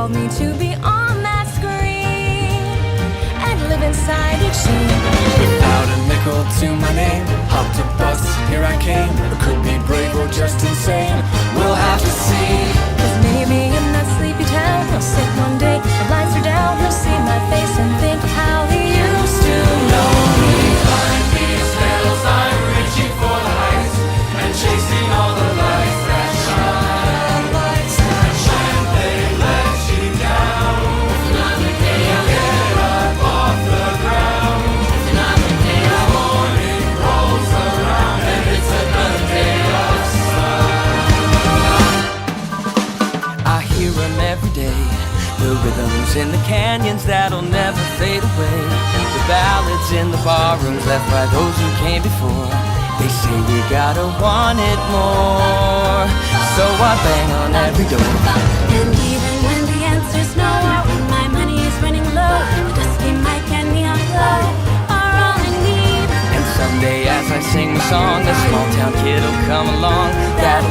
called me to be on that screen and live inside each scene. Without a nickel to my name, hopped a bus, here I came. I could be brave or just insane, we'll have to see. 'Cause maybe in that sleepy town he'll sit one day, the lights are down, he'll see my face and think how he used to know me. Behind these veils I'm reaching for the heights and chasing all the lights that shine. Lights that shine, they let you down. Another day I'll get up off the ground. Another day the morning rolls around and it's another day of sun. I hear 'em every day, the rhythms in the canyons that'll never fade away, the ballads in the barrooms left by those who came before. They say we gotta want it more, so I bang on every door. And even when the answer's no, or when my money is running low, the dusty mic and neon glow are all I need. And someday as I sing the song, a small town kid'll come along that'll